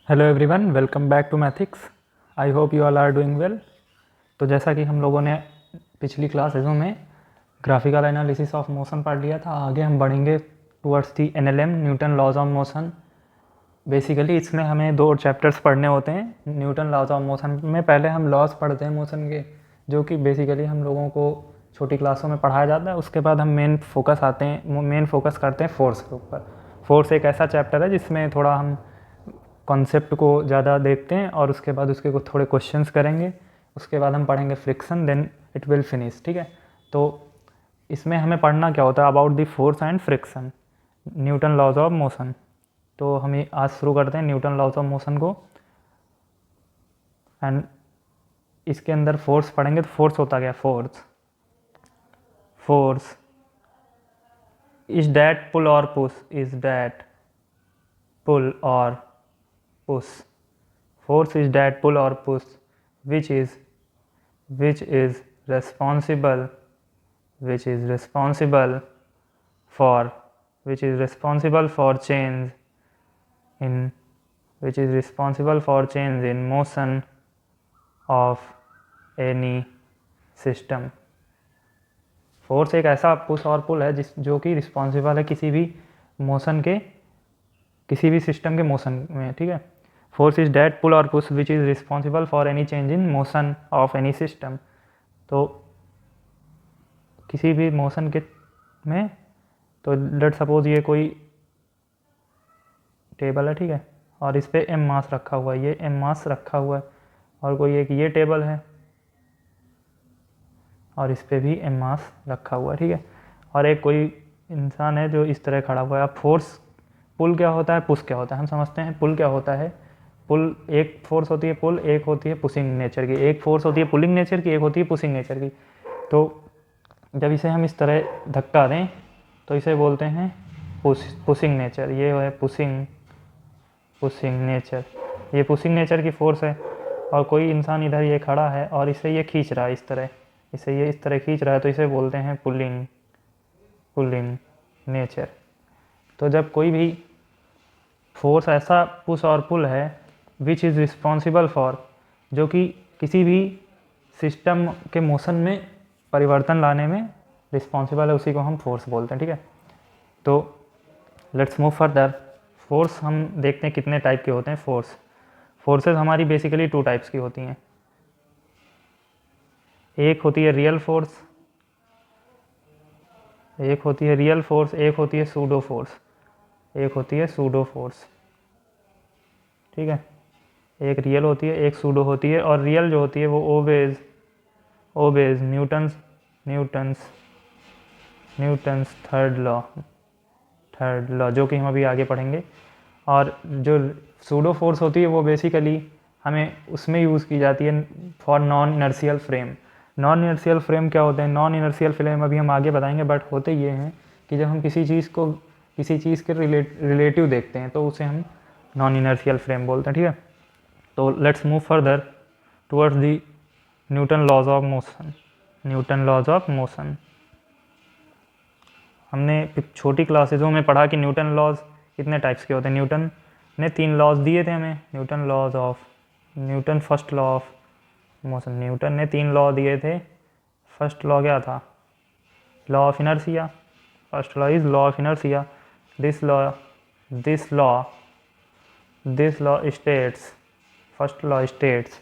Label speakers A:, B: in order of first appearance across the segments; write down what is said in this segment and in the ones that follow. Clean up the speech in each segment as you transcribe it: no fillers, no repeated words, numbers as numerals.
A: Hello everyone, welcome back to Mathics. I hope you all are doing well. तो जैसा कि हम लोगों ने पिछली क्लासेज़ों में ग्राफिकल एनालिसिस ऑफ मोशन पढ़ लिया था, आगे हम बढ़ेंगे towards the NLM, Newton laws of motion. Basically इसमें हमें दो चैप्टर्स पढ़ने होते हैं न्यूटन लॉज ऑफ मोशन में। पहले हम लॉज पढ़ते हैं मोशन के, जो कि बेसिकली हम लोगों को छोटी क्लासों में पढ़ाया जाता है। उसके बाद हम मेन फोकस करते हैं फोर्स के ऊपर। फोर्स एक ऐसा चैप्टर है जिसमें थोड़ा हम कॉन्सेप्ट को ज़्यादा देखते हैं और उसके बाद उसके कुछ थोड़े क्वेश्चंस करेंगे। उसके बाद हम पढ़ेंगे friction, then it will finish. ठीक है, तो इसमें हमें पढ़ना क्या होता है, about the force and friction, Newton laws of motion. तो हम आज शुरू करते हैं न्यूटन लॉज ऑफ मोशन को। एंड इसके अंदर फोर्स पढ़ेंगे। तो फोर्स होता क्या, फोर्स इज डैट पुल और पुश, इज डैट पुल और push. Force is that pull or push which is responsible which is responsible for change in motion of any system। Force एक ऐसा पुश और पुल है जो कि रिस्पॉन्सिबल है किसी भी सिस्टम के मोशन में। ठीक है, फोर्स इज डैट पुल और push which is responsible for any change in motion of any system. तो किसी भी मोशन के में, तो लेट सपोज ये कोई टेबल है, ठीक है, और इस पर एम मास रखा हुआ है, ये एम मास रखा हुआ है, और कोई एक ये टेबल है और इस पर भी एम मास रखा हुआ है। ठीक है, और एक कोई इंसान है जो इस तरह खड़ा हुआ है। अब फोर्स, पुल क्या होता है, पुश क्या होता है, हम समझते हैं। पुल क्या होता है, पुल एक फोर्स होती है पुल, एक होती है पुशिंग नेचर की। एक फोर्स होती है पुलिंग नेचर की, एक होती है पुशिंग नेचर की। तो जब इसे हम इस तरह धक्का दें तो इसे बोलते हैं पुशिंग नेचर। ये है पुशिंग नेचर, ये पुशिंग नेचर की फोर्स है। और कोई इंसान इधर ये खड़ा है और इसे ये खींच रहा है इस तरह, इसे ये इस तरह खींच रहा है, तो इसे बोलते हैं पुलिंग नेचर। तो जब कोई भी फोर्स ऐसा पुश और पुल है विच इज़ रिस्पॉन्सिबल फॉर, जो कि किसी भी सिस्टम के मोशन में परिवर्तन लाने में रिस्पॉन्सिबल है, उसी को हम फोर्स बोलते हैं। ठीक है, तो लेट्स मूव फर्दर। फोर्स हम देखते हैं कितने टाइप के होते हैं। फोर्सेस हमारी बेसिकली टू टाइप्स की होती हैं। एक होती है रियल फोर्स, एक होती है सूडो फोर्स। ठीक है, एक रियल होती है, एक सूडो होती है। और रियल जो होती है वो ओबेज न्यूटन्स थर्ड लॉ, जो कि हम अभी आगे पढ़ेंगे। और जो सूडो फोर्स होती है वो बेसिकली हमें उसमें यूज़ की जाती है for non inertial frame. Non inertial frame क्या होते हैं, नॉन इनर्शियल फ्रेम अभी हम आगे बताएंगे, बट होते ये हैं कि जब हम किसी चीज़ के रिलेटिव देखते हैं तो उसे हम नॉन इनर्शियल फ्रेम बोलते हैं। ठीक है, तो let's move further towards the Newton laws of motion. हमने छोटी क्लासेज़ों में पढ़ा कि न्यूटन लॉज कितने टाइप्स के होते हैं। न्यूटन ने 3 लॉज दिए थे हमें। Newton first law of motion, Newton ने 3 लॉ दिए थे। फर्स्ट लॉ क्या था, law of inertia. First law is law of inertia. This law states, first law states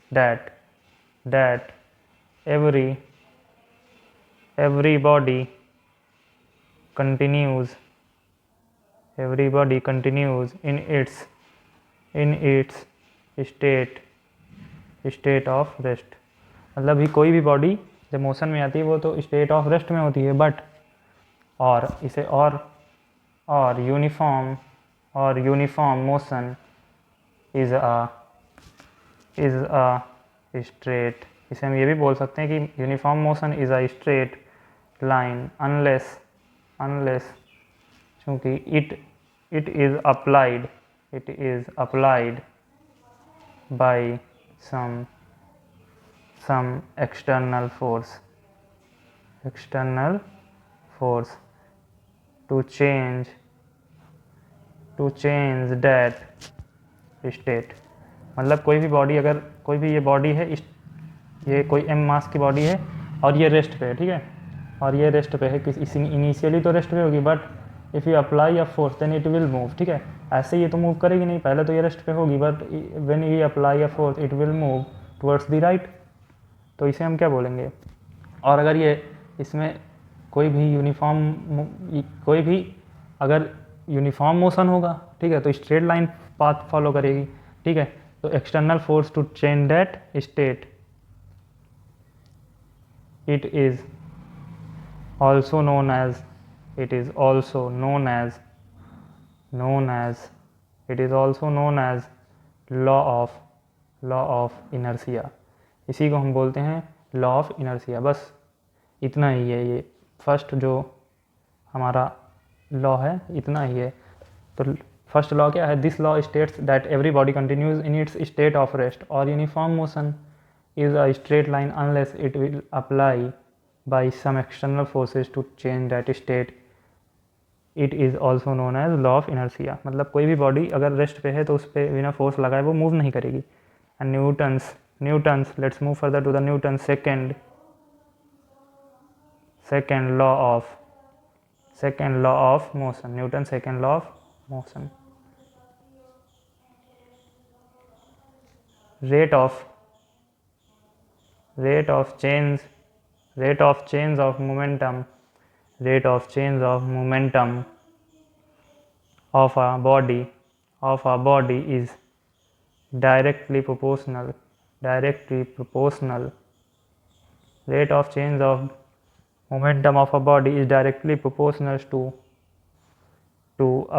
A: that every body continues in its state of rest। मतलब ही कोई भी body जब motion में आती है वो तो स्टेट ऑफ रेस्ट में होती है, बट और इसे और uniform motion is a straight. इसे हम ये भी बोल सकते हैं कि uniform motion is a straight line unless चूँकि it is applied by some external force to change that state। मतलब कोई भी बॉडी, अगर कोई भी ये बॉडी है, ये कोई m मास की बॉडी है और ये रेस्ट पे है, ठीक है, और ये रेस्ट पे है, किसी इनिशियली तो रेस्ट पे होगी, but if you apply a force then it will move, ठीक है। ऐसे ये तो मूव करेगी नहीं, पहले तो ये रेस्ट पे होगी, but when you apply a force it will move towards the right, तो इसे हम क्या बोलेंगे। और अगर ये इसमें कोई भी अगर यूनिफॉर्म मोशन होगा, ठीक है, तो स्ट्रेट लाइन पाथ फॉलो करेगी, ठीक है। तो external force to change that state, it is also known as it is also known as it is also known as law of inertia। इसी को हम बोलते हैं लॉ ऑफ इनर्सिया। बस इतना ही है, ये फर्स्ट जो हमारा लॉ है इतना ही है। तो फर्स्ट लॉ क्या है, this law states that every body continues in its state of rest और uniform motion is a straight line unless it will apply by some external forces to change that state। it is also known as law of inertia। मतलब कोई भी body अगर rest पे है तो उस पर बिना फोर्स लगाए वो मूव नहीं करेगी। And Newton's let's move further to the Newton second law of motion. Newton second law of motion, rate of change of momentum of a body is directly proportional rate of change of momentum of a body is directly proportional to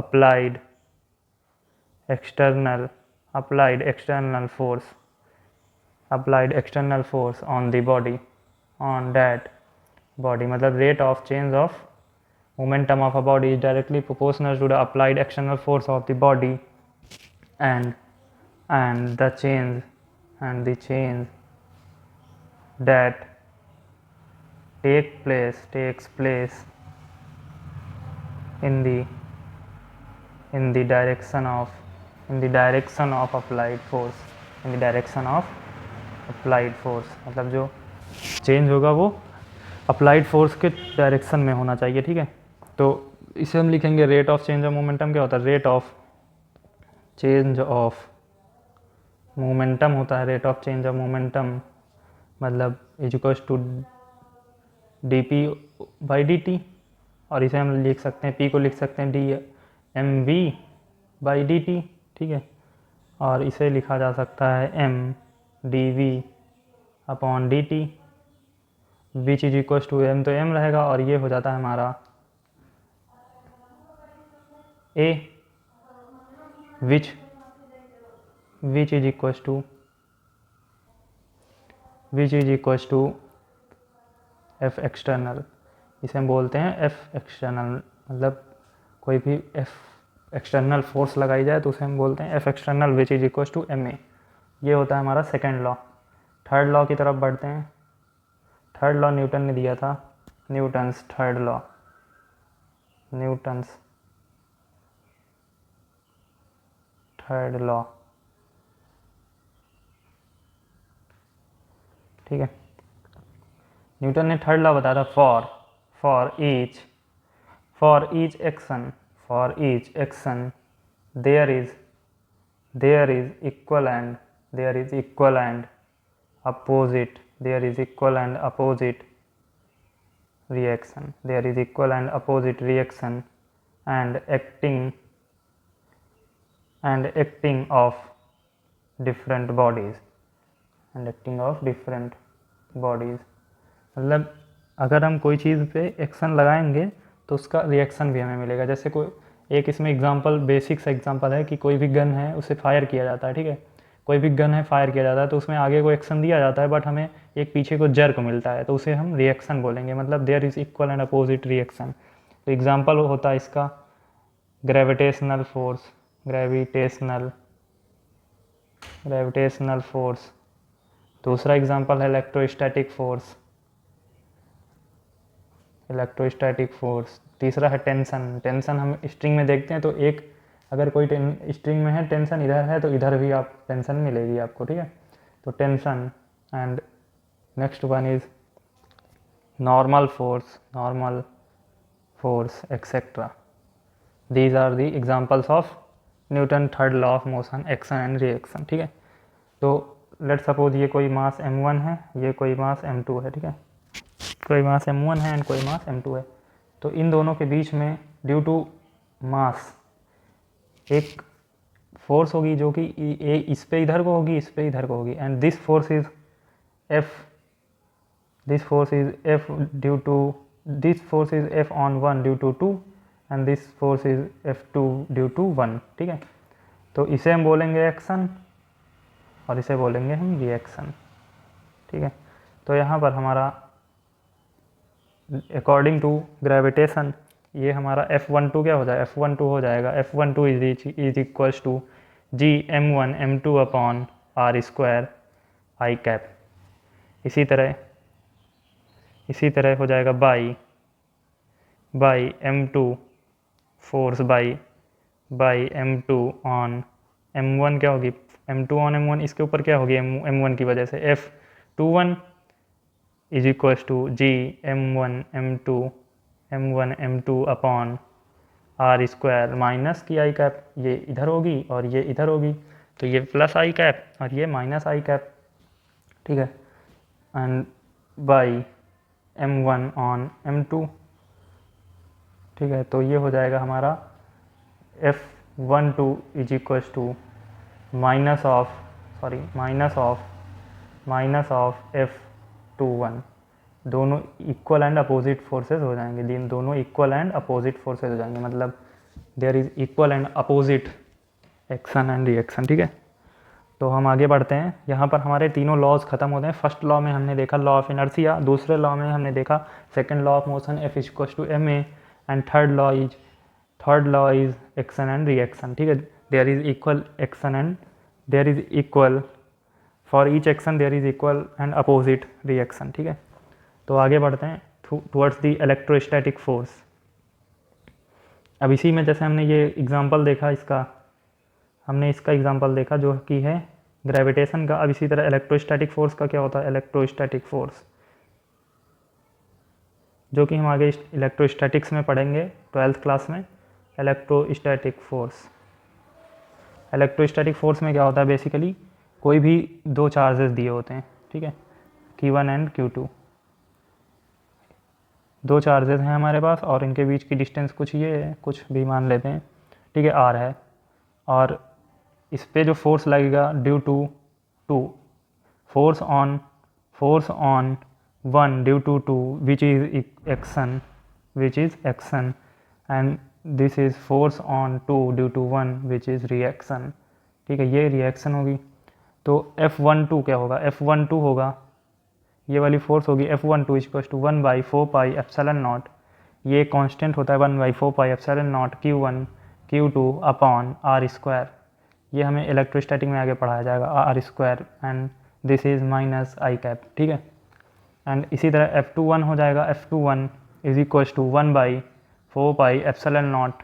A: applied external force on the body, on that body। मतलब rate of change of momentum of a body is directly proportional to the applied external force of the body, and the change that takes place in the direction of applied force। मतलब जो change होगा वो applied force के direction में होना चाहिए, ठीक है। तो इसे हम लिखेंगे rate of change of momentum. क्या होता है, rate of change of momentum होता है, rate of change of momentum मतलब इज इक्वल्स टू dp/dt, और इसे हम लिख सकते हैं, p को लिख सकते हैं dmv/dt, ठीक है। और इसे लिखा जा सकता है mdv/dt, which is equals to m, तो m रहेगा और ये हो जाता है हमारा a, which is equals to f external. इसे हम बोलते हैं f एक्सटर्नल। मतलब कोई भी f एक्सटर्नल फोर्स लगाई जाए तो उसे हम बोलते हैं f external which is equals to ma। ये होता है हमारा सेकेंड लॉ। थर्ड लॉ की तरफ बढ़ते हैं। थर्ड लॉ न्यूटन ने दिया था, न्यूटन्स थर्ड लॉ, ठीक है। न्यूटन ने थर्ड लॉ बताया था, for each action there is equal and opposite reaction and acting of different bodies मतलब अगर हम कोई चीज़ पे एक्शन लगाएंगे तो उसका रिएक्शन भी हमें मिलेगा। जैसे कोई एक इसमें एग्जांपल, बेसिक सा एग्जांपल है कि कोई भी गन है उसे फायर किया जाता है, ठीक है। कोई भी गन है फायर किया जाता है तो उसमें आगे को एक्शन दिया जाता है, बट हमें एक पीछे को जर्क मिलता है, तो उसे हम रिएक्शन बोलेंगे। मतलब there is equal and opposite reaction. तो एग्जांपल होता है इसका ग्रेविटेशनल फोर्स। दूसरा एग्जांपल है इलेक्ट्रोस्टैटिक फोर्स। तीसरा है टेंशन हम स्ट्रिंग में देखते हैं तो एक अगर कोई स्ट्रिंग में है टेंशन इधर है तो इधर भी आप टेंशन मिलेगी आपको, ठीक है। तो tension and next one is normal force etcetera. These are the examples of Newton third law of motion, action and reaction, ठीक है। तो लेट सपोज ये कोई मास m1 है, ये कोई मास m2 है, ठीक है। कोई मास m1 है एंड कोई मास m2 है। तो इन दोनों के बीच में ड्यू टू मास एक फोर्स होगी जो कि इस पे इधर को होगी, इस पे इधर को होगी, and this force is F, this force is F due to, this force is F on 1 due to 2 and this force is F2 due to 1, ठीक है। तो इसे हम बोलेंगे एक्शन और इसे बोलेंगे हम रिएक्शन, ठीक है। तो यहाँ पर हमारा अकॉर्डिंग टू ग्रेविटेशन ये हमारा F12 क्या हो जाएगा, F12 हो जाएगा F12 is equals to Gm1 m2 upon R square I cap. इसी तरह हो जाएगा by m2 force by m2 on m1 क्या होगी, m2 ऑन m1 इसके ऊपर क्या होगी m1 की वजह से F21 is equals to Gm1 m2 upon R square minus की आई कैप, ये इधर होगी और ये इधर होगी, तो ये प्लस आई कैप और ये माइनस आई कैप, ठीक है। And by m1 on m2, ठीक है। तो ये हो जाएगा हमारा F12 is equals to minus of F21। दोनों इक्वल एंड अपोजिट फोर्सेस हो जाएंगे, दोनों इक्वल एंड अपोजिट फोर्सेस हो जाएंगे, मतलब there is equal and opposite action and reaction, ठीक है। तो हम आगे बढ़ते हैं। यहाँ पर हमारे तीनों लॉज खत्म होते हैं। फर्स्ट लॉ में हमने देखा लॉ ऑफ इनर्शिया, दूसरे लॉ में हमने देखा second law of motion F equals to ma, and third law is action and reaction, ठीक है। There is equal action and there is equal for each action there is equal and opposite reaction, ठीक है। तो आगे बढ़ते हैं towards the electrostatic force. अब इसी में जैसे हमने ये एग्जांपल देखा हमने इसका एग्जांपल देखा जो कि है ग्रेविटेशन का। अब इसी तरह इलेक्ट्रोस्टैटिक फोर्स का क्या होता है, इलेक्ट्रोस्टैटिक फोर्स जो कि हम आगे इलेक्ट्रोस्टैटिक्स में पढ़ेंगे 12th क्लास में। इलेक्ट्रोस्टैटिक फोर्स में क्या होता है, बेसिकली कोई भी दो चार्जेस दिए होते हैं, ठीक है, Q1 एंड Q2। दो चार्जेस हैं हमारे पास और इनके बीच की डिस्टेंस कुछ ये है, कुछ भी मान लेते हैं, ठीक है, R है। और इस पे जो फोर्स लगेगा due to force on 1 due to 2 which is action and this is force on 2 due to 1 which is reaction, ठीक है, ये रिएक्शन होगी। तो F12 क्या होगा, F12 होगा ये वाली फोर्स होगी F12 equal to 1/4 pi epsilon naught, ये कांस्टेंट होता है 1/4 pi epsilon naught Q1 Q2 upon R square. ये हमें इलेक्ट्रोस्टैटिक में आगे पढ़ाया जाएगा, R square, and this is minus I cap, ठीक है। एंड इसी तरह F21 हो जाएगा, F21 is equal to 1/4 pi epsilon naught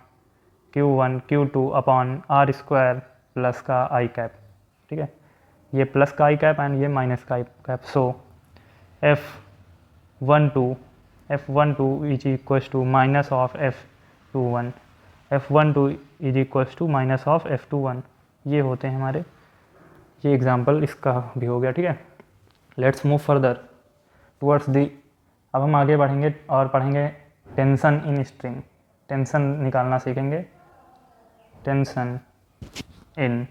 A: Q1 Q2 upon R square plus का आई कैप, ठीक है, ये प्लस का आई कैप एंड ये माइनस का I cap. So F12 is equal to minus of F21, F12 is equal to minus of F21। ये होते हैं हमारे, ये एग्जांपल इसका भी हो गया, ठीक है। लेट्स मूव फर्दर टुवर्ड्स दी। अब हम आगे बढ़ेंगे और पढ़ेंगे टेंशन इन स्ट्रिंग, टेंशन निकालना सीखेंगे, टेंशन इन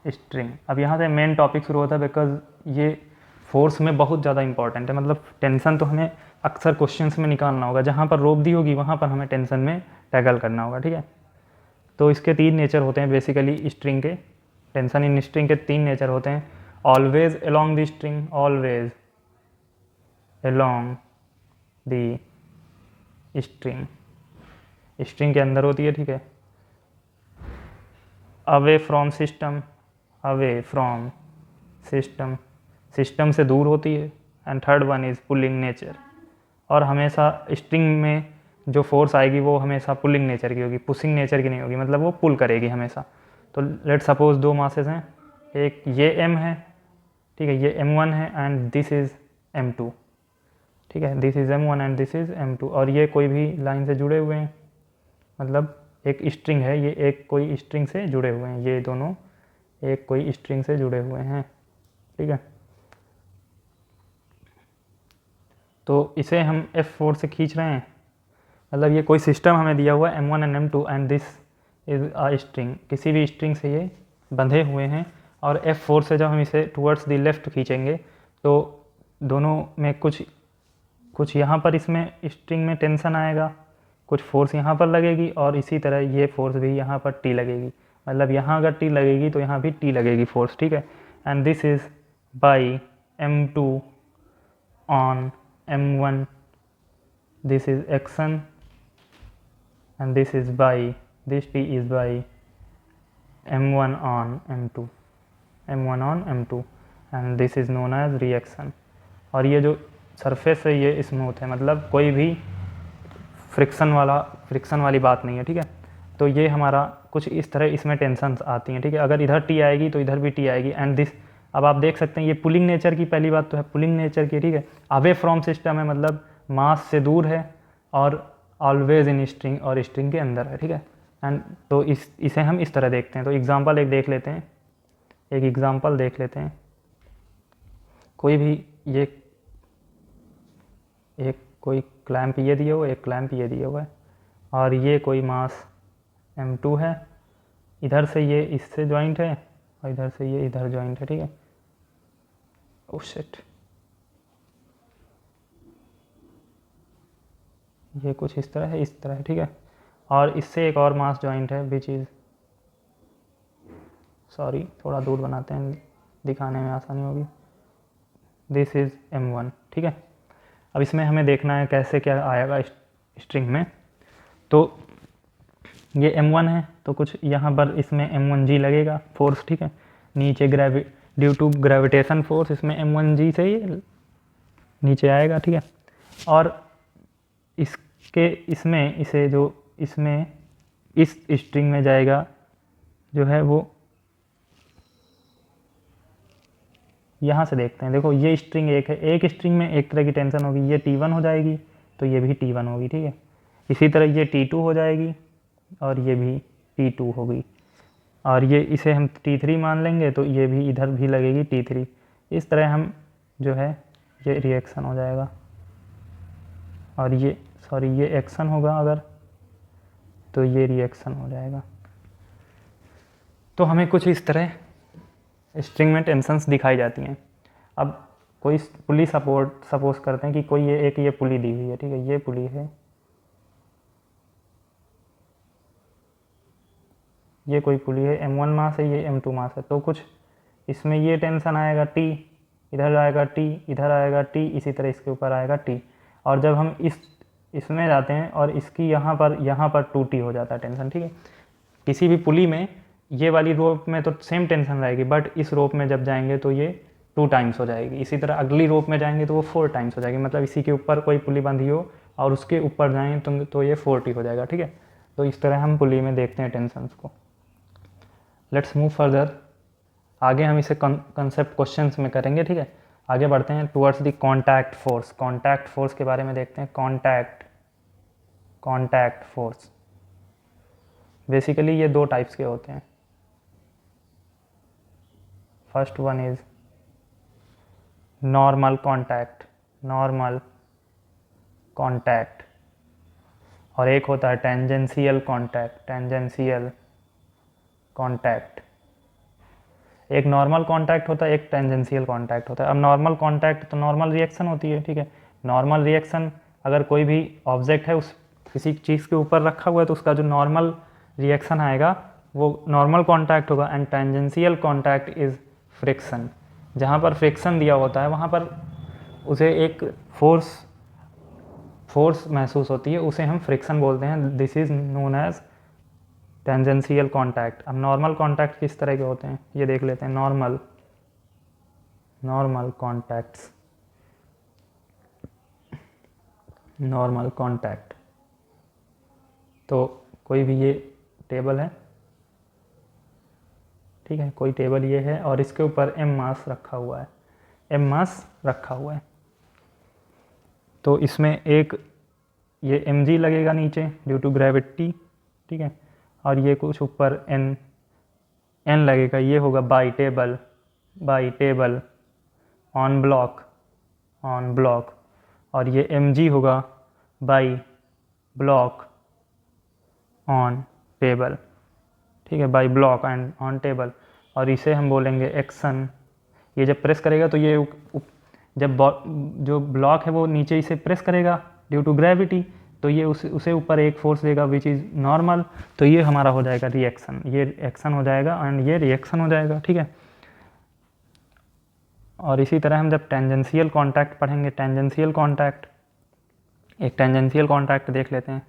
A: स्ट्रिंग। अब यहाँ से मेन टॉपिक शुरू होता है बिकॉज ये फोर्स में बहुत ज़्यादा इंपॉर्टेंट है, मतलब टेंशन तो हमें अक्सर क्वेश्चंस में निकालना होगा, जहाँ पर रोक दी होगी वहाँ पर हमें टेंशन में टैकल करना होगा, ठीक है। तो इसके तीन नेचर होते हैं बेसिकली स्ट्रिंग के, टेंशन इन स्ट्रिंग के तीन नेचर होते हैं। Always along the string, always along the string, string के अंदर होती है, ठीक है। Away from system, away from system, system से दूर होती है। And third one is pulling nature, और हमेशा स्ट्रिंग में जो फोर्स आएगी वो हमेशा पुलिंग नेचर की होगी, पुशिंग नेचर की नहीं होगी, मतलब वो पुल करेगी हमेशा। तो लेट सपोज दो मासेस हैं, एक ये m है, ठीक है, ये m1 है एंड दिस इज़ m2, ठीक है, this is m1 and this is m2, और ये कोई भी लाइन से जुड़े हुए हैं, मतलब एक स्ट्रिंग है, ये एक कोई स्ट्रिंग से जुड़े हुए हैं, ये दोनों एक कोई स्ट्रिंग से जुड़े हुए हैं, ठीक है। तो इसे हम F4 से खींच रहे हैं, मतलब ये कोई सिस्टम हमें दिया हुआ है m1 and m2 and this is a string, किसी भी स्ट्रिंग से ये बंधे हुए हैं, और F4 से जब हम इसे टूवर्ड्स द लेफ़्ट खींचेंगे तो दोनों में कुछ यहाँ पर इसमें स्ट्रिंग में टेंशन आएगा, कुछ फोर्स यहाँ पर लगेगी, और इसी तरह ये फोर्स भी यहाँ पर T लगेगी, मतलब यहाँ अगर T लगेगी तो यहाँ भी T लगेगी फोर्स, ठीक है। And this is by m2 on m1, this is action, and this is by this T is by m1 on m2, m1 on m2 and this is known as reaction। और ये जो surface है ये smooth है, मतलब कोई भी friction वाली बात नहीं है, ठीक है। तो ये हमारा कुछ इस तरह इसमें टेंशन आती हैं, ठीक है। अगर इधर T आएगी तो इधर भी T आएगी एंड दिस, अब आप देख सकते हैं ये पुलिंग नेचर की, पहली बात तो है पुलिंग नेचर की, ठीक है। अवे फ्रॉम सिस्टम है, मतलब मास से दूर है, और ऑलवेज इन स्ट्रिंग, और स्ट्रिंग के अंदर है, ठीक है। एंड तो इसे हम इस तरह देखते हैं। तो एग्जांपल एक देख लेते हैं, एक एग्जांपल देख लेते हैं। कोई भी ये एक कोई क्लैंप ये दिया हुआ है, एक क्लैंप ये दिया हुआ है, और ये कोई मास m2 है, इधर से ये इससे जॉइंट है और इधर से ये इधर जॉइंट है, ठीक है। ओह शिट, ये कुछ इस तरह है, इस तरह है, ठीक है। और इससे एक और मास जॉइंट है विच इज़, सॉरी थोड़ा दूर बनाते हैं, दिखाने में आसानी होगी। दिस इज़ m1, ठीक है। अब इसमें हमें देखना है कैसे क्या आएगा स्ट्रिंग में। तो ये m1 है, तो कुछ यहाँ पर इसमें m1g लगेगा फोर्स, ठीक है। नीचे ड्यू टू ग्रेविटेशन फोर्स इसमें m1g से ये नीचे आएगा, ठीक है। और इसमें इसे जो इसमें इस स्ट्रिंग में जाएगा जो है वो, यहाँ से देखते हैं, देखो ये स्ट्रिंग एक है, एक स्ट्रिंग में एक तरह की टेंशन होगी, ये T1 हो जाएगी तो ये भी T1 होगी, ठीक है। इसी तरह ये T2 हो जाएगी और ये भी T2 होगी, और ये इसे हम T3 मान लेंगे तो ये भी इधर भी लगेगी T3। इस तरह हम जो है ये रिएक्शन हो जाएगा, और ये सॉरी ये एक्शन होगा अगर, तो ये रिएक्शन हो जाएगा। तो हमें कुछ इस तरह स्ट्रिंग में टेंशन्स दिखाई जाती हैं। अब कोई पुली सपोज करते हैं कि कोई ये पुली दी हुई है, ठीक है, ये पुली है, ये कोई पुली है, m1 मास है, ये m2 मास है, तो कुछ इसमें ये टेंशन आएगा T, इधर आएगा T, इधर आएगा T, इसी तरह इसके ऊपर आएगा T। और जब हम इसमें जाते हैं और इसकी यहाँ पर 2T हो जाता है टेंशन, ठीक है। किसी भी पुली में ये वाली रोप में तो सेम टेंशन रहेगी, बट इस रोप में जब जाएंगे तो ये 2 टाइम्स हो जाएगी, इसी तरह अगली रोप में जाएंगे तो वो 4 टाइम्स हो जाएगी, मतलब इसी के ऊपर कोई पुली बंधी हो और उसके ऊपर जाएंगे तो ये 40 हो जाएगा, ठीक है। तो इस तरह हम पुली में देखते हैं टेंशन्स को। लेट्स मूव फर्दर, आगे हम इसे कंसेप्ट क्वेश्चंस में करेंगे, ठीक है। आगे बढ़ते हैं towards the contact force. Contact force के बारे में देखते हैं। कॉन्टैक्ट फोर्स बेसिकली ये दो टाइप्स के होते हैं। First one is normal contact, और एक होता है टेंजेंशियल कॉन्टैक्ट। एक नॉर्मल कॉन्टैक्ट होता है, एक टेंजेंशियल कॉन्टैक्ट होता है। अब नॉर्मल कॉन्टैक्ट तो नॉर्मल रिएक्शन होती है, ठीक है। नॉर्मल रिएक्शन अगर कोई भी ऑब्जेक्ट है उस किसी चीज़ के ऊपर रखा हुआ है तो उसका जो नॉर्मल रिएक्शन आएगा वो नॉर्मल कॉन्टैक्ट होगा। And tangential contact is friction, जहाँ पर फ्रिक्शन दिया होता है वहाँ पर उसे एक फोर्स महसूस होती है, उसे हम फ्रिक्शन बोलते हैं। This is known as tangential contact. अब नॉर्मल कॉन्टैक्ट किस तरह के होते हैं ये देख लेते हैं। नॉर्मल कॉन्टैक्ट, तो कोई भी ये टेबल है, ठीक है, कोई टेबल ये है और इसके ऊपर m मास रखा हुआ है, m मास रखा हुआ है। तो इसमें एक ये mg लगेगा नीचे ड्यू टू ग्रेविटी, ठीक है, और ये कुछ ऊपर n लगेगा, ये होगा बाई टेबल ऑन ब्लॉक, और ये mg होगा बाई ब्लॉक ऑन टेबल, ठीक है, by block and on table. और इसे हम बोलेंगे एक्शन। ये जब प्रेस करेगा तो ये जब जो ब्लॉक है वो नीचे इसे प्रेस करेगा ड्यू टू ग्रेविटी, तो ये उसे ऊपर एक फोर्स देगा विच इज़ नॉर्मल, तो ये हमारा हो जाएगा रिएक्शन, ये एक्शन हो जाएगा एंड ये रिएक्शन हो जाएगा, ठीक है। और इसी तरह हम जब टेंजेंशियल कांटेक्ट पढ़ेंगे, टेंजेंशियल कांटेक्ट, एक टेंजेंशियल कांटेक्ट देख लेते हैं।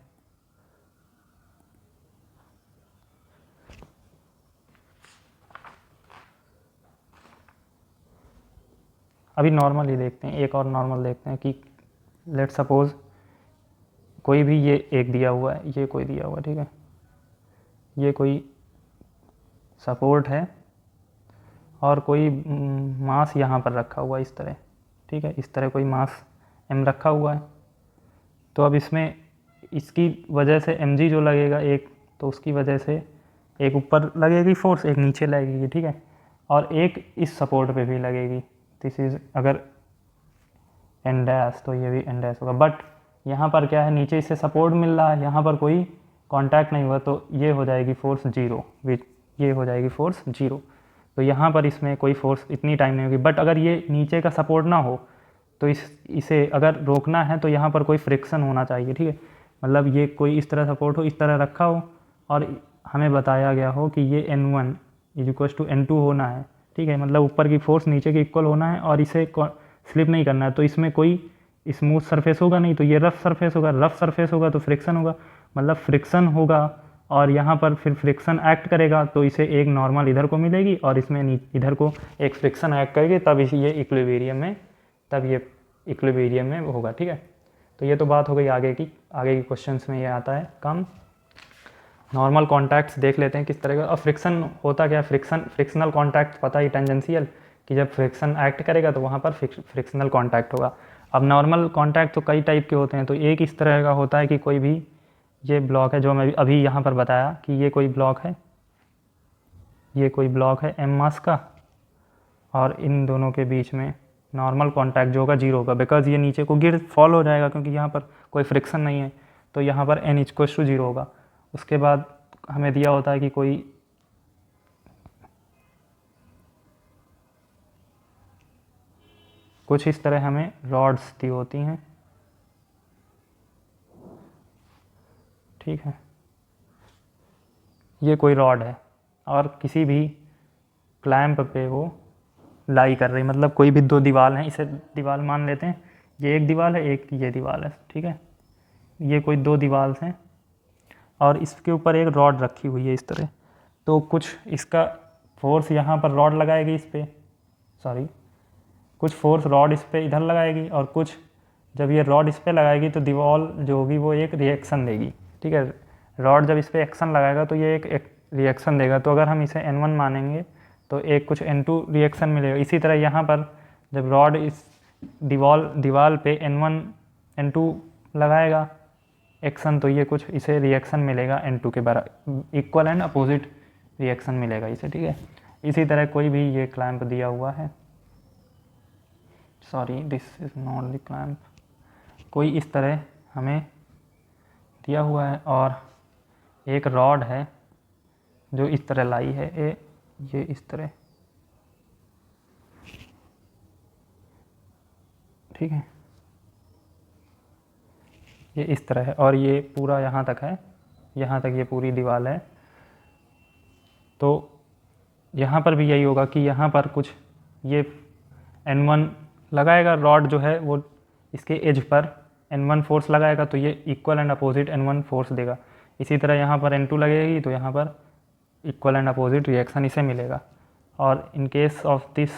A: अभी नॉर्मल ही देखते हैं, एक और नॉर्मल देखते हैं कि लेट सपोज कोई भी ये एक दिया हुआ है, ये कोई दिया हुआ है, ठीक है, ये कोई सपोर्ट है और कोई मास यहाँ पर रखा हुआ है इस तरह, ठीक है, इस तरह कोई मास m रखा हुआ है। तो अब इसमें इसकी वजह से mg जो लगेगा एक, तो उसकी वजह से एक ऊपर लगेगी फोर्स, एक नीचे लगेगी, ठीक है, और एक इस सपोर्ट पे भी लगेगी। दिस इज़ अगर n डैश तो ये भी n डैश होगा, बट यहाँ पर क्या है, नीचे इससे सपोर्ट मिल रहा है, यहाँ पर कोई कांटेक्ट नहीं हुआ, तो ये हो जाएगी फोर्स जीरो, ये हो जाएगी फोर्स जीरो। तो यहाँ पर इसमें कोई फोर्स इतनी टाइम नहीं होगी, बट अगर ये नीचे का सपोर्ट ना हो तो इसे अगर रोकना है तो यहाँ पर कोई फ्रिक्शन होना चाहिए, ठीक है, मतलब ये कोई इस तरह सपोर्ट हो, इस तरह रखा हो, और हमें बताया गया हो कि ये N1 is equal to N2 होना है, ठीक है, मतलब ऊपर की फोर्स नीचे की इक्वल होना है और इसे स्लिप नहीं करना है। तो इसमें कोई स्मूथ सरफेस होगा नहीं, तो ये रफ सरफेस होगा तो फ्रिक्शन होगा, मतलब फ्रिक्शन होगा और यहाँ पर फिर फ्रिक्शन एक्ट करेगा, तो इसे एक नॉर्मल इधर को मिलेगी और इसमें इधर को एक फ्रिक्शन एक्ट करेगी, तब ये इक्विलिब्रियम में होगा, ठीक है। तो ये तो बात हो गई आगे की क्वेश्चंस में ये आता है काम। नॉर्मल कॉन्टैक्ट्स देख लेते हैं किस तरह का। और फ्रिक्शन होता क्या है, फ्रिक्शनल कॉन्टैक्ट पता ही टेंजेंशियल, कि जब फ्रिक्शन एक्ट करेगा तो वहाँ पर फ्रिक्शनल कॉन्टैक्ट होगा। अब नॉर्मल कॉन्टैक्ट तो कई टाइप के होते हैं, तो एक इस तरह का होता है कि कोई भी ये ब्लॉक है जो मैं अभी यहाँ पर बताया कि ये कोई ब्लॉक है m मास का, और इन दोनों के बीच में नॉर्मल कांटेक्ट जो होगा जीरो होगा, बिकॉज ये नीचे को फॉल हो जाएगा क्योंकि यहाँ पर कोई फ्रिक्शन नहीं है, तो यहाँ पर n इक्वल टू जीरो होगा। उसके बाद हमें दिया होता है कि कोई कुछ इस तरह हमें रॉड्स दी होती हैं, ठीक है, ये कोई रॉड है और किसी भी क्लैंप पे वो लाई कर रही, मतलब कोई भी दो दीवार हैं, इसे दीवार मान लेते हैं, ये एक दीवार है, एक ये दीवार है, ठीक है, ये कोई दो दीवार हैं और इसके ऊपर एक रॉड रखी हुई है इस तरह। तो कुछ इसका फोर्स यहाँ पर रॉड लगाएगी इस पर, कुछ फोर्स रॉड इस पर इधर लगाएगी, और कुछ जब ये रॉड इस पर लगाएगी तो दीवार जो होगी वो एक रिएक्शन देगी, ठीक है। रॉड जब इस पर एक्शन लगाएगा तो ये एक रिएक्शन देगा, तो अगर हम इसे N1 मानेंगे तो एक कुछ N2 रिएक्शन मिलेगा। इसी तरह यहाँ पर जब रॉड इस दीवार पे N1 N2 लगाएगा एक्शन, तो ये कुछ इसे रिएक्शन मिलेगा N2 के बराबर, इक्वल एंड अपोजिट रिएक्शन मिलेगा इसे, ठीक है। इसी तरह कोई भी ये क्लैंप दिया हुआ है, this is not the clamp, कोई इस तरह हमें दिया हुआ है और एक रॉड है जो इस तरह लाई है, ये इस तरह, ठीक है, ये इस तरह है और ये पूरा यहाँ तक है, यहाँ तक ये पूरी दीवार है। तो यहाँ पर भी यही होगा कि यहाँ पर कुछ ये N1 लगाएगा, रॉड जो है वो इसके एज पर N1 फोर्स लगाएगा, तो ये equal and opposite N1 force देगा। इसी तरह यहाँ पर N2 लगेगी तो यहाँ पर इक्वल एंड अपोजिट रिएक्शन इसे मिलेगा। और इन केस ऑफ दिस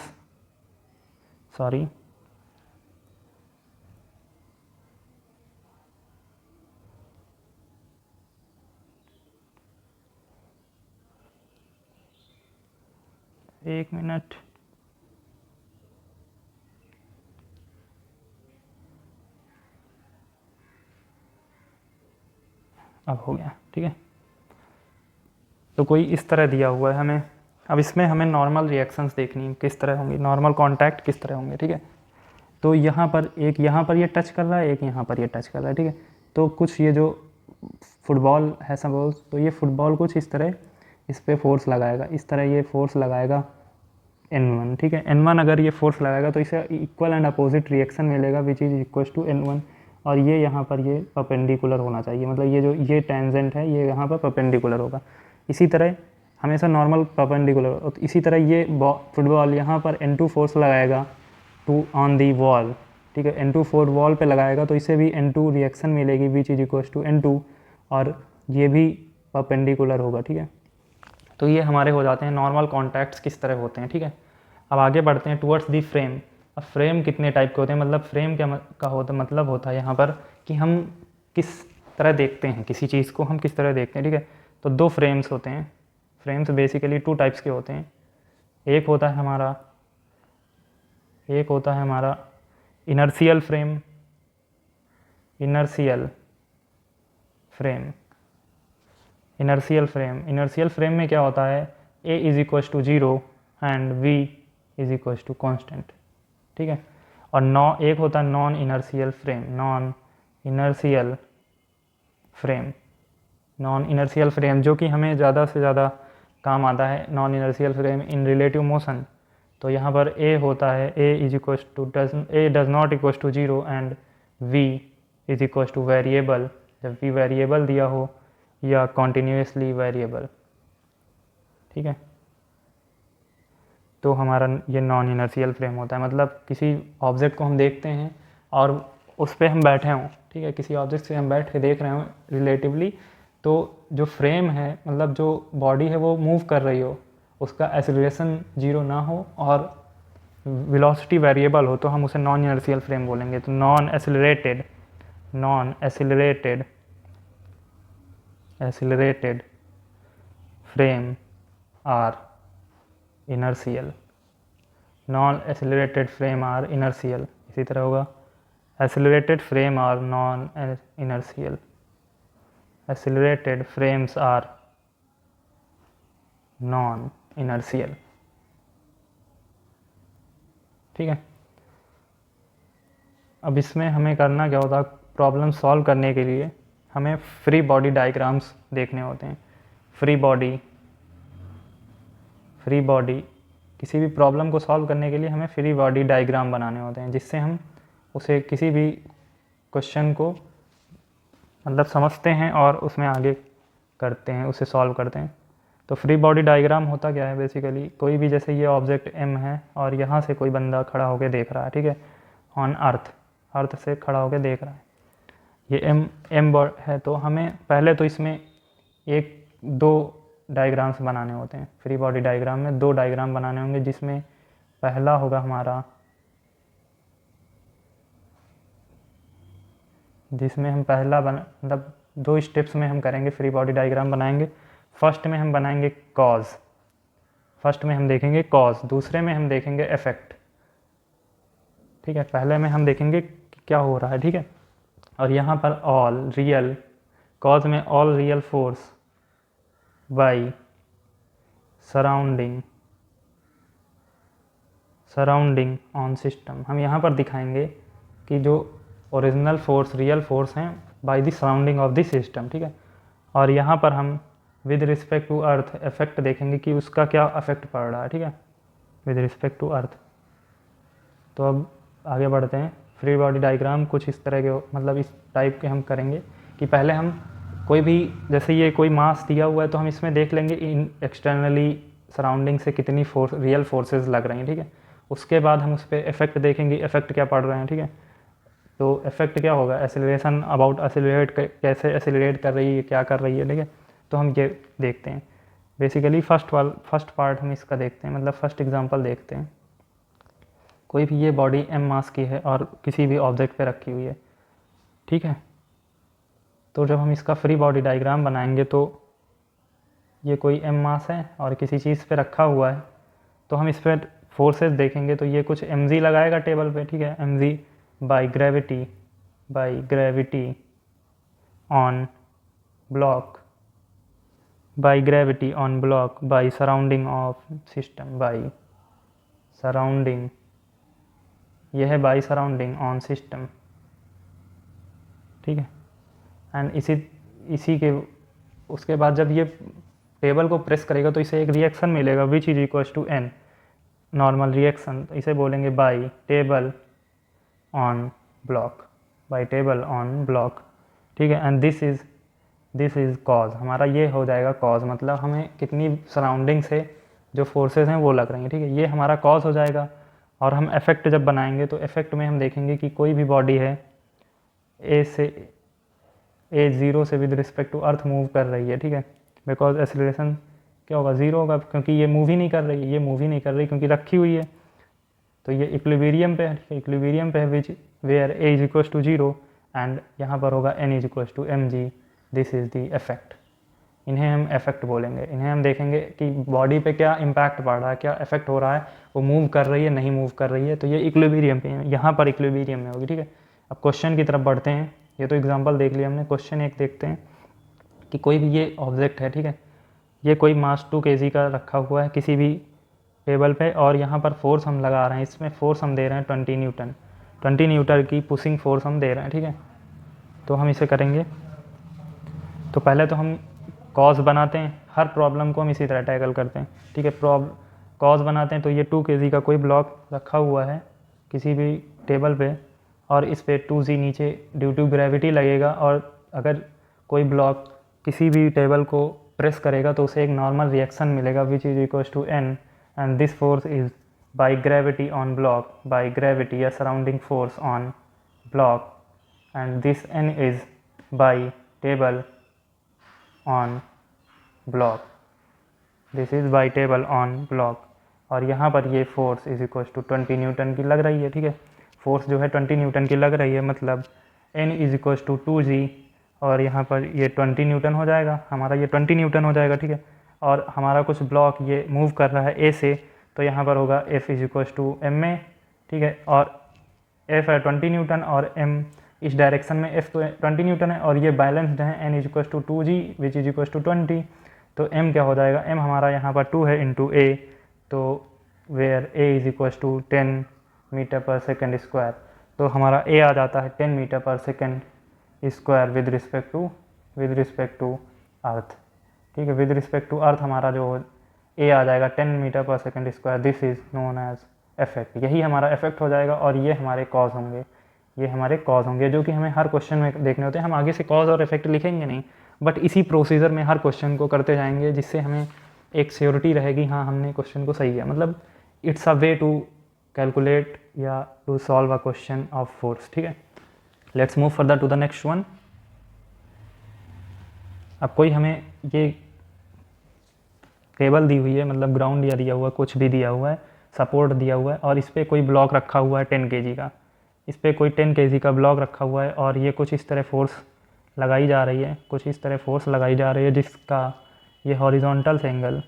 A: एक मिनट, अब हो गया, ठीक है। तो कोई इस तरह दिया हुआ है हमें, अब इसमें हमें नॉर्मल रिएक्शंस देखनी है किस तरह होंगी, नॉर्मल कांटेक्ट किस तरह होंगे, ठीक है। तो यहाँ पर एक, यहाँ पर ये टच कर रहा है, एक यहाँ पर ये टच कर रहा है, ठीक है। तो कुछ ये जो फुटबॉल है सपोज, तो ये फुटबॉल कुछ इस तरह इस पर फोर्स लगाएगा, इस तरह ये फोर्स लगाएगा N1, ठीक है। N1 अगर ये फोर्स लगाएगा तो इसे इक्वल एंड अपोजिट रिएक्शन मिलेगा which is equal to N1, और ये यहाँ पर ये परपेंडिकुलर होना चाहिए, मतलब ये जो ये टेंजेंट है ये यहाँ पर परपेंडिकुलर होगा। इसी तरह हमेशा नॉर्मल परपेंडिकुलर, तो इसी तरह ये फुटबॉल यहाँ पर N2 फोर्स लगाएगा टू ऑन दी वॉल, ठीक है। N2 फोर वॉल पे लगाएगा तो इसे भी N2 रिएक्शन मिलेगी विच इज इक्वल टू N2, और ये भी परपेंडिकुलर होगा, ठीक है। तो ये हमारे हो जाते हैं नॉर्मल कॉन्टैक्ट्स किस तरह होते हैं, ठीक है। अब आगे बढ़ते हैं टुवर्ड्स दी फ्रेम। अब फ्रेम कितने टाइप के होते हैं, मतलब फ्रेम क्या का होता मतलब होता है यहाँ पर कि हम किस तरह देखते हैं किसी चीज़ को, हम किस तरह देखते हैं, ठीक है। तो दो फ्रेम्स होते हैं, फ्रेम्स बेसिकली टू टाइप्स के होते हैं। एक होता है हमारा इनर्शियल फ्रेम, इनर्शियल फ्रेम में क्या होता है, a is equal to 0 and v is equal to constant, ठीक है। और एक होता है नॉन इनर्शियल फ्रेम, जो कि हमें ज़्यादा से ज़्यादा काम आता है, non inertial frame in relative motion. तो यहाँ पर a होता है a does not equal to 0 and v is equal to variable, जब v वेरिएबल दिया हो या कॉन्टिन्यूसली वेरिएबल, ठीक है। तो हमारा ये नॉन इनर्शियल फ्रेम होता है, मतलब किसी ऑब्जेक्ट को हम देखते हैं और उस पर हम बैठे हों, ठीक है, किसी ऑब्जेक्ट से हम बैठ के देख रहे हों रिलेटिवली, तो जो फ्रेम है मतलब जो बॉडी है वो मूव कर रही हो, उसका एक्सीलरेशन 0 ना हो और वेलोसिटी वेरिएबल हो, तो हम उसे नॉन इनर्शियल फ्रेम बोलेंगे। तो non accelerated frame are inertial, non accelerated frame are inertial. इसी तरह होगा accelerated frame are non inertial, accelerated frames are non inertial, ठीक है। अब इसमें हमें करना क्या होता है, प्रॉब्लम सॉल्व करने के लिए हमें फ्री बॉडी डायग्राम्स देखने होते हैं। फ्री बॉडी किसी भी प्रॉब्लम को सॉल्व करने के लिए हमें फ्री बॉडी डायग्राम बनाने होते हैं, जिससे हम उसे किसी भी क्वेश्चन को मतलब समझते हैं और उसमें आगे करते हैं, उसे सॉल्व करते हैं। तो फ्री बॉडी डायग्राम होता क्या है, बेसिकली कोई भी, जैसे ये ऑब्जेक्ट M है और यहाँ से कोई बंदा खड़ा होकर देख रहा है, ठीक है, ऑन अर्थ से खड़ा होकर देख रहा है, ये M है। तो हमें पहले तो इसमें दो डायग्राम्स बनाने होते हैं। फ्री बॉडी डायग्राम में दो डायग्राम बनाने होंगे, जिसमें पहला होगा हमारा, जिसमें हम मतलब दो स्टेप्स में हम करेंगे, फ्री बॉडी डायग्राम बनाएंगे। फर्स्ट में हम बनाएंगे फर्स्ट में हम देखेंगे कॉज, दूसरे में हम देखेंगे इफेक्ट, ठीक है। पहले में हम देखेंगे कि क्या हो रहा है, ठीक है। और यहाँ पर कॉज में all real force by surrounding on system, हम यहाँ पर दिखाएंगे कि जो ओरिजिनल फोर्स रियल फोर्स हैं by the surrounding of the system, ठीक है। और यहाँ पर हम with respect to earth effect देखेंगे कि उसका क्या इफेक्ट पड़ रहा है, ठीक है, विद रिस्पेक्ट टू अर्थ। तो अब आगे बढ़ते हैं। फ्री बॉडी डायग्राम कुछ इस तरह के मतलब इस टाइप के हम करेंगे कि पहले हम कोई भी, जैसे ये कोई मास दिया हुआ है तो हम इसमें देख लेंगे इन एक्सटर्नली सराउंडिंग से कितनी रियल फोर्सेस लग रही हैं, ठीक है। उसके बाद हम उस पर इफेक्ट देखेंगे, इफेक्ट क्या पड़ रहे हैं, ठीक है। तो इफेक्ट क्या होगा, एसिलरेशन अबाउट कैसे एसिलरेट कर रही है, क्या कर रही है, ठीक है। तो हम ये देखते हैं बेसिकली। फर्स्ट पार्ट हम इसका देखते हैं, मतलब फर्स्ट एग्जांपल देखते हैं। कोई भी ये बॉडी M मास की है और किसी भी ऑब्जेक्ट पे रखी हुई है, ठीक है। तो जब हम इसका फ्री बॉडी डायग्राम बनाएंगे तो ये कोई M मास है और किसी चीज़ पे रखा हुआ है, तो हम इस पर फोर्सेस देखेंगे तो ये कुछ mg लगाएगा टेबल पे, ठीक है, mg by gravity on block by gravity on block by surrounding of system by surrounding, यह है by surrounding on system, ठीक है। एंड इसी के उसके बाद जब ये टेबल को प्रेस करेगा तो इसे एक रिएक्शन मिलेगा which is equals to n normal reaction, इसे बोलेंगे by table on block, by table on block, ठीक है। एंड दिस इज़ कॉज, हमारा ये हो जाएगा कॉज, मतलब हमें कितनी सराउंडिंग से जो फोर्सेस हैं वो लग रही हैं, ठीक है, ये हमारा कॉज हो जाएगा। और हम इफेक्ट जब बनाएंगे तो इफेक्ट में हम देखेंगे कि कोई भी बॉडी है ए ज़ीरो से with respect to earth move कर रही है, ठीक है, बिकॉज एक्सीलरेशन क्या होगा, ज़ीरो होगा, क्योंकि ये मूव ही नहीं कर रही, ये मूव ही नहीं कर रही क्योंकि रखी हुई है, तो ये इक्विलिब्रियम पे है, इक्विलिब्रियम पे है which where A is equals to zero and यहाँ पर होगा N is equals to M G, this is the effect. इन्हें हम इफेक्ट बोलेंगे। इन्हें हम देखेंगे कि बॉडी पे क्या इम्पैक्ट पड़ रहा है, क्या इफेक्ट हो रहा है, वो मूव कर रही है नहीं मूव कर रही है, तो ये इक्विलिब्रियम पे है, यहाँ पर इक्विलिब्रियम में होगी, ठीक है। अब क्वेश्चन की तरफ बढ़ते हैं, ये तो एग्जांपल देख लिया हमने, क्वेश्चन एक देखते हैं कि कोई भी ये ऑब्जेक्ट है, ठीक है, ये कोई मास 2 kg का रखा हुआ है किसी भी टेबल पे और यहाँ पर फोर्स हम लगा रहे हैं, इसमें फोर्स हम दे रहे हैं 20 न्यूटन, 20 न्यूटन की पुशिंग फोर्स हम दे रहे हैं, ठीक है। तो हम इसे करेंगे, तो पहले तो हम कॉज बनाते हैं, हर प्रॉब्लम को हम इसी तरह टैकल करते हैं, ठीक है। कॉज बनाते हैं तो ये 2 kg का कोई ब्लॉक रखा हुआ है किसी भी टेबल पे और इस पे 2g नीचे ड्यू टू ग्रेविटी लगेगा, और अगर कोई ब्लॉक किसी भी टेबल को प्रेस करेगा तो उसे एक नॉर्मल रिएक्शन मिलेगा which is equals to n and this force is by gravity on block, by gravity या surrounding force on block, and this n is by table on block, this is by table on block. और यहाँ पर ये force is equal to 20 newton की लग रही है, ठीक है, फोर्स जो है 20 न्यूटन की लग रही है, मतलब n is equal to 2g और यहाँ पर ये 20 न्यूटन हो जाएगा, हमारा ये 20 न्यूटन हो जाएगा, ठीक है। और हमारा कुछ ब्लॉक ये मूव कर रहा है ए से, तो यहाँ पर होगा f is equal to M A, ठीक है, और f है 20 न्यूटन और m इस डायरेक्शन में f तो 20 न्यूटन है और ये बैलेंस्ड है, n is equal to 2g विच इज इक्वल टू 20, तो m क्या हो जाएगा, m हमारा यहाँ पर 2 है इंटू a, तो where a is equal to 10 metre per second square, तो हमारा a आ जाता है 10 metre per second square with respect to earth, ठीक है, विद रिस्पेक्ट टू अर्थ हमारा जो a आ जाएगा 10 metre per second square, this is known as effect, यही हमारा इफेक्ट हो जाएगा और ये हमारे कॉज होंगे, ये हमारे कॉज होंगे जो कि हमें हर क्वेश्चन में देखने होते हैं। हम आगे से कॉज और इफेक्ट लिखेंगे नहीं, बट इसी प्रोसीजर में हर क्वेश्चन को करते जाएंगे जिससे हमें एक श्योरिटी रहेगी, हाँ हमने क्वेश्चन को सही किया, मतलब it's a way to calculate या to solve a question of force, ठीक है। Let's move further to the next one. अब कोई हमें ये टेबल दी हुई है, मतलब ग्राउंड या दिया हुआ है, कुछ भी दिया हुआ है, सपोर्ट दिया हुआ है और इस पर कोई ब्लॉक रखा हुआ है 10 kg का, इस पर कोई 10 kg का ब्लॉक रखा हुआ है और ये कुछ इस तरह फोर्स लगाई जा रही है, कुछ इस तरह फोर्स लगाई जा रही है जिसका ये हॉरिजॉन्टल एंगल,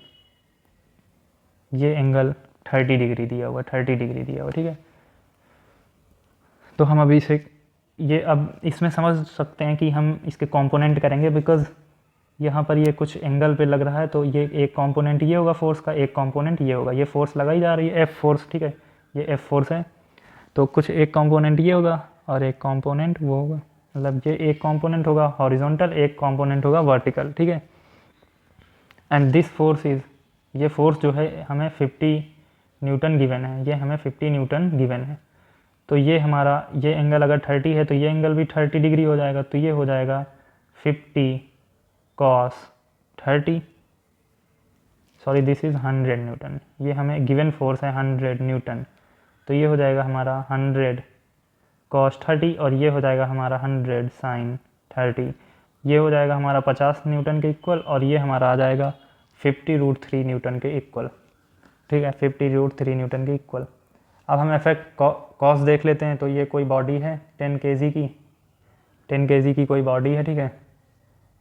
A: ये एंगल 30 डिग्री दिया हुआ, 30 डिग्री दिया हुआ, ठीक है। तो हम अभी इसे ये अब इसमें समझ सकते हैं कि हम इसके कंपोनेंट करेंगे, बिकॉज यहाँ पर ये कुछ एंगल पे लग रहा है, तो ये एक कंपोनेंट ये होगा फोर्स का, एक कंपोनेंट ये होगा, ये फोर्स लगाई जा रही है एफ फोर्स, ठीक है, ये एफ फोर्स है, तो कुछ एक कंपोनेंट ये होगा और एक कंपोनेंट वो होगा, मतलब ये एक कंपोनेंट होगा हॉरिजॉन्टल, एक कंपोनेंट होगा वर्टिकल, ठीक है। एंड दिस फोर्स इज, ये फोर्स जो है हमें 50 न्यूटन गिवन है, ये हमें 50 न्यूटन गिवन है, तो ये हमारा ये एंगल अगर 30 है तो ये एंगल भी 30 डिग्री हो जाएगा, तो ये हो जाएगा 50 cos 30, sorry this is 100 Newton, ये हमें गिवन फोर्स है 100 न्यूटन, तो ये हो जाएगा हमारा 100 cos 30 और ये हो जाएगा हमारा 100 sin 30, ये हो जाएगा हमारा 50 न्यूटन के इक्वल और ये हमारा आ जाएगा 50√3 न्यूटन के इक्वल, ठीक है, 50√3 न्यूटन के इक्वल। अब हम इफेक्ट कॉस देख लेते हैं, तो ये कोई बॉडी है 10 kg की, 10 kg की कोई बॉडी है, ठीक है,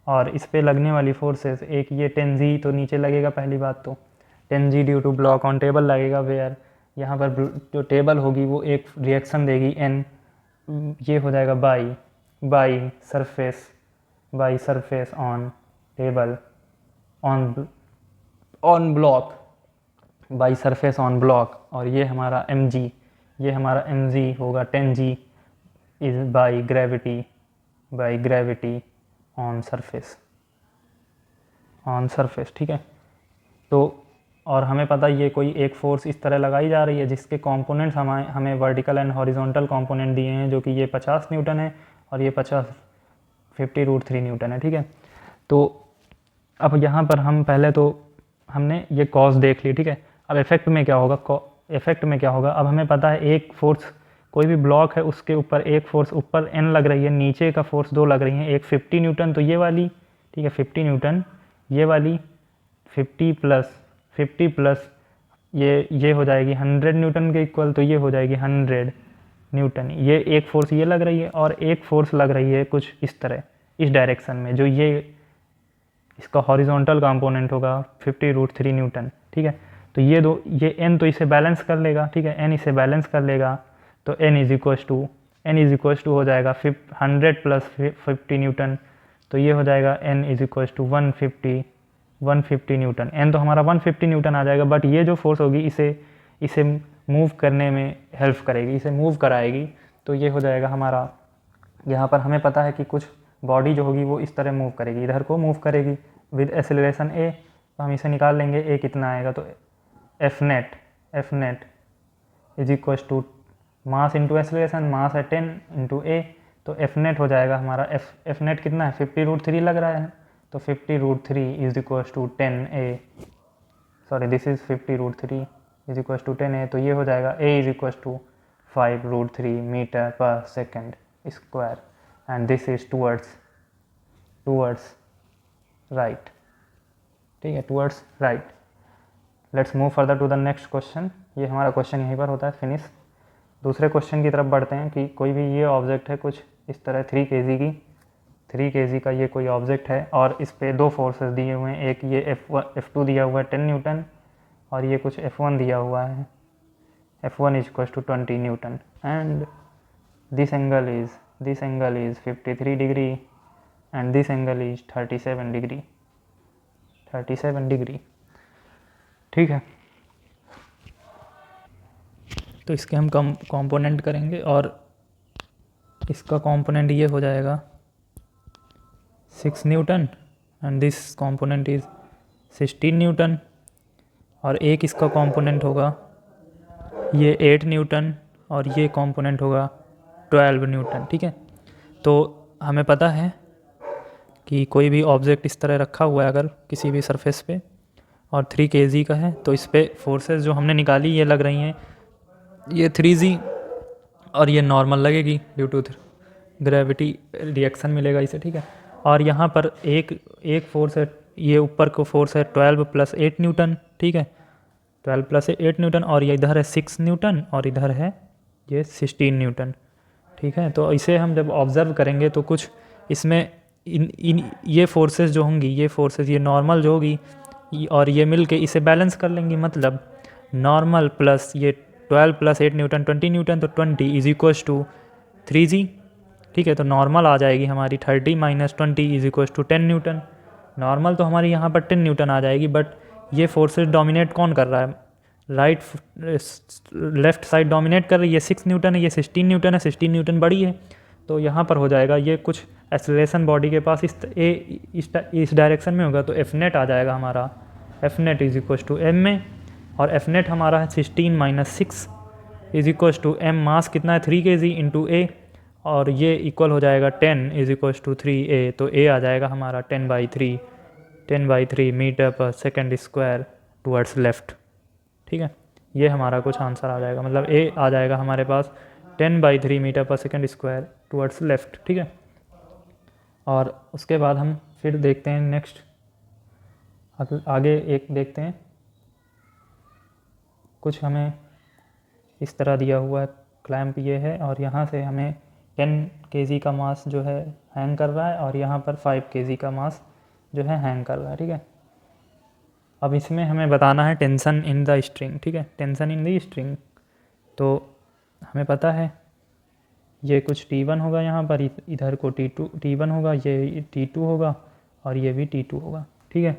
A: और इस पे लगने वाली फोर्सेस, एक ये 10g तो नीचे लगेगा, पहली बात तो 10G due to block on table लगेगा, वेयर यहाँ पर जो टेबल होगी वो एक रिएक्शन देगी n, ये हो जाएगा by surface on table on block, by surface on block, और ये हमारा mg होगा 10G is by gravity on surface, ठीक है। तो और हमें पता ये कोई एक फोर्स इस तरह लगाई जा रही है जिसके कंपोनेंट्स हमें वर्टिकल एंड हॉरिजॉन्टल कंपोनेंट दिए हैं, जो कि ये 50 न्यूटन है और ये 50√3 न्यूटन है, ठीक है। तो अब यहाँ पर हम पहले तो हमने ये कॉज देख ली, ठीक है। अब इफेक्ट में क्या होगा, अब हमें पता है एक फोर्स, कोई भी ब्लॉक है उसके ऊपर एक फोर्स ऊपर n लग रही है, नीचे का फोर्स 2 लग रही हैं, एक 50 न्यूटन तो ये वाली, ठीक है, 50 न्यूटन ये वाली, 50 प्लस ये हो जाएगी 100 न्यूटन के इक्वल, तो ये हो जाएगी 100 न्यूटन। ये एक फोर्स ये लग रही है और एक फोर्स लग रही है कुछ इस तरह, इस डायरेक्शन में, जो ये इसका हॉरिजॉन्टल कंपोनेंट होगा 50√3 न्यूटन, ठीक है। तो ये n तो इसे बैलेंस कर लेगा, ठीक है, n इसे बैलेंस कर लेगा, तो n इज इक्वल टू हो जाएगा 100 प्लस 50 न्यूटन, तो ये हो जाएगा n is equal to 150 newton. n तो हमारा 150 न्यूटन आ जाएगा, बट ये जो फोर्स होगी इसे मूव करने में हेल्प करेगी, इसे मूव कराएगी, तो ये हो जाएगा हमारा, यहाँ पर हमें पता है कि कुछ बॉडी जो होगी वो इस तरह मूव करेगी, इधर को मूव करेगी विद एक्सेलरेशन a, तो हम इसे निकाल लेंगे, a कितना आएगा, तो F net is equal to mass into acceleration, mass है 10 इंटू a, तो एफ नेट हो जाएगा हमारा, एफ नेट कितना है 50√3 लग रहा है, तो 50√3 is equal to 10a, sorry this is 50√3 is equal to 10a, तो ये हो जाएगा a is equal to 5√3 metre per second square, and this is towards right, ठीक है, towards right. Let's move further to the next question. ये हमारा question यहीं पर होता है फिनिश। दूसरे क्वेश्चन की तरफ बढ़ते हैं कि कोई भी ये ऑब्जेक्ट है कुछ इस तरह 3 kg का ये कोई ऑब्जेक्ट है और इस पे 2 फोर्सेस दिए हुए हैं, एक ये F2 दिया हुआ है 10 न्यूटन और ये कुछ F1 दिया हुआ है, F1 is equal to 20 newton, and this angle is 53 degree and this angle is 37 degree, ठीक है। तो इसके हम कंपोनेंट करेंगे और इसका कंपोनेंट ये हो जाएगा 6 Newton and this component is 16 Newton, और एक इसका कंपोनेंट होगा ये 8 न्यूटन और ये कंपोनेंट होगा 12 न्यूटन, ठीक है। तो हमें पता है कि कोई भी ऑब्जेक्ट इस तरह रखा हुआ है अगर किसी भी सरफेस पे और 3 kg का है, तो इस पे फोर्सेस जो हमने निकाली ये लग रही हैं, ये 3G और ये नॉर्मल लगेगी ड्यू टू ग्रेविटी रिएक्शन मिलेगा इसे, ठीक है। और यहाँ पर एक फोर्स है, ये ऊपर को फोर्स है 12 प्लस 8 न्यूटन, ठीक है, 12 प्लस 8 न्यूटन, और ये इधर है 6 न्यूटन और इधर है ये 16 न्यूटन, ठीक है। तो इसे हम जब ऑब्ज़र्व करेंगे तो कुछ इसमें इन ये फोर्सेस जो होंगी, ये फोर्सेस ये नॉर्मल जो होगी और ये मिल के इसे बैलेंस कर लेंगी, मतलब नॉर्मल प्लस ये 12 प्लस 8 न्यूटन 20 न्यूटन, तो 20 इज इक्वल टू 3G, ठीक है। तो नॉर्मल आ जाएगी हमारी 30 minus 20 is equal to 10 newton. Normal तो हमारी यहाँ पर 10 न्यूटन आ जाएगी, बट ये फोर्सेस डोमिनेट कौन कर रहा है, लेफ्ट साइड डोमिनेट कर रही है, 6 न्यूटन है, ये 16 न्यूटन है, 16 न्यूटन बड़ी है, तो यहाँ पर हो जाएगा ये कुछ एक्सेलरेशन बॉडी के पास इस डायरेक्शन में होगा, तो एफ नेट आ जाएगा हमारा, F net is equal to M में, और एफ नेट हमारा है 16 minus 6 is equal to M, mass कितना है 3 kg इंटू ए, और ये इक्वल हो जाएगा 10 इज इक्वल टू 3a, तो a आ जाएगा हमारा 10/3 metre per second square towards left, ठीक है। ये हमारा कुछ आंसर आ जाएगा, मतलब a आ जाएगा हमारे पास 10/3 metre per second square towards left, ठीक है। और उसके बाद हम फिर देखते हैं नेक्स्ट, आगे एक देखते हैं, कुछ हमें इस तरह दिया हुआ है, क्लैंप ये है और यहाँ से हमें 10 kg का मास जो है हैंग कर रहा है और यहाँ पर 5 kg का मास जो है हैंग कर रहा है, ठीक है। अब इसमें हमें बताना है टेंशन इन द स्ट्रिंग, ठीक है, टेंशन इन द स्ट्रिंग। तो हमें पता है ये कुछ T1 होगा यहाँ पर, इधर को T1 होगा, ये T2 होगा और ये भी T2 होगा, ठीक है।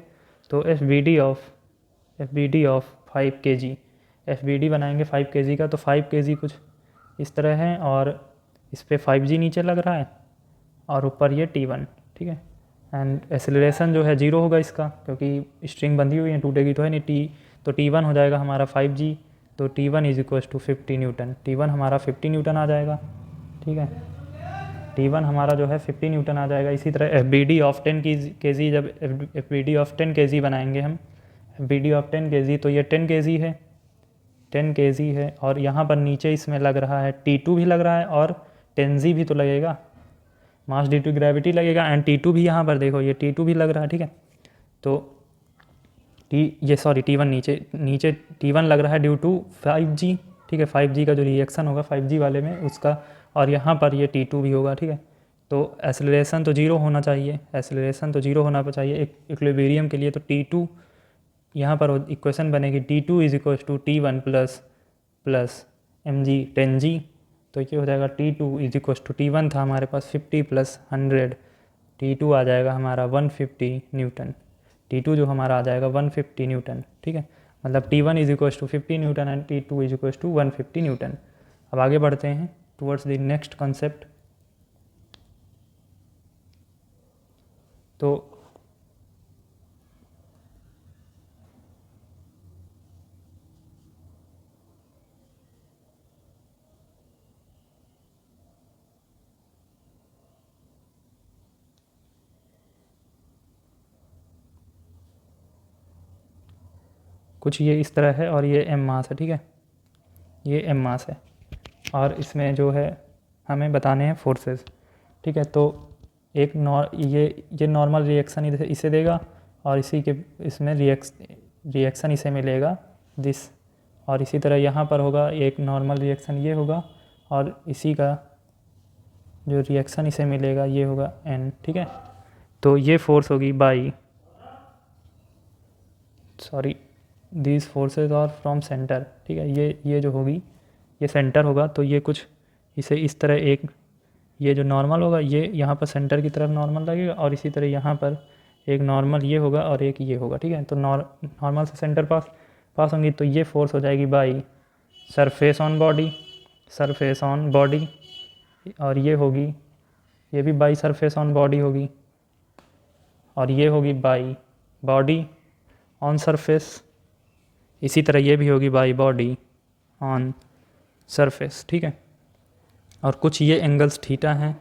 A: तो FBD ऑफ 5 kg, FBD बनाएंगे 5 kg का, तो 5 kg कुछ इस तरह है और इस पर 5G नीचे लग रहा है और ऊपर ये T1, ठीक है। एंड एक्सेलरेशन जो है 0 होगा इसका, क्योंकि स्ट्रिंग बंधी हुई है, टूटेगी तो है नहीं। तो T1 हो जाएगा हमारा 5G, तो T1 is equal to 50 Newton, T1 हमारा 50 न्यूटन आ जाएगा, ठीक है। T1 हमारा जो है 50 न्यूटन आ जाएगा। इसी तरह FBD ऑफ 10 kg, जब FBD ऑफ 10 kg बनाएंगे हम, FBD ऑफ 10 kg, तो ये 10 kg है, 10 kg है और यहाँ पर नीचे इसमें लग रहा है T2 भी लग रहा है और 10G भी तो लगेगा, मास ड्यू टू ग्रेविटी लगेगा, एंड T2 भी यहाँ पर देखो, ये T2 भी लग रहा है, ठीक है। तो T1 नीचे T1 लग रहा है ड्यू टू 5G, ठीक है, 5G का जो रिएक्शन होगा 5G वाले में उसका, और यहाँ पर ये T2 भी होगा, ठीक है। तो एक्सेलरेशन तो 0 होना चाहिए, एक्सेलरेशन तो 0 होना चाहिए इक्विलिब्रियम के लिए। तो T2 यहाँ पर इक्वेशन बनेगी T2 is equal to T1 plus mg 10G। तो ये हो जाएगा T2 is equal to T1 था हमारे पास 50 प्लस 100, T2 आ जाएगा हमारा 150 न्यूटन, T2 जो हमारा आ जाएगा 150 न्यूटन, ठीक है। मतलब T1 is equal to 50 newton and T2 is equal to 150 newton. अब आगे बढ़ते हैं टुवर्ड्स द नेक्स्ट कॉन्सेप्ट। तो कुछ ये इस तरह है और ये m मास है, ठीक है, ये m मास है और इसमें जो है हमें बताने हैं फोर्सेस, ठीक है। तो एक ये नॉर्मल रिएक्शन इसे देगा और इसी के इसमें रिएक्शन इसे मिलेगा दिस, और इसी तरह यहाँ पर होगा एक नॉर्मल रिएक्शन ये होगा और इसी का जो रिएक्शन इसे मिलेगा ये होगा n, ठीक है। तो ये फोर्स होगी these forces are from centre, ठीक है। ये जो होगी ये सेंटर होगा, तो ये कुछ इसे इस तरह एक ये जो नॉर्मल होगा ये यहाँ पर सेंटर की तरफ नॉर्मल लगेगा और इसी तरह यहाँ पर एक नॉर्मल ये होगा और एक ये होगा, ठीक है। तो नॉर्मल से सेंटर पास होंगी, तो ये फोर्स हो जाएगी बाई सरफेस ऑन बॉडी, और ये होगी, ये भी बाई सरफेस ऑन बॉडी होगी, और ये होगी बाई बॉडी ऑन सरफेस, इसी तरह ये भी होगी बाई बॉडी ऑन सरफेस, ठीक है। और कुछ ये एंगल्स थीटा हैं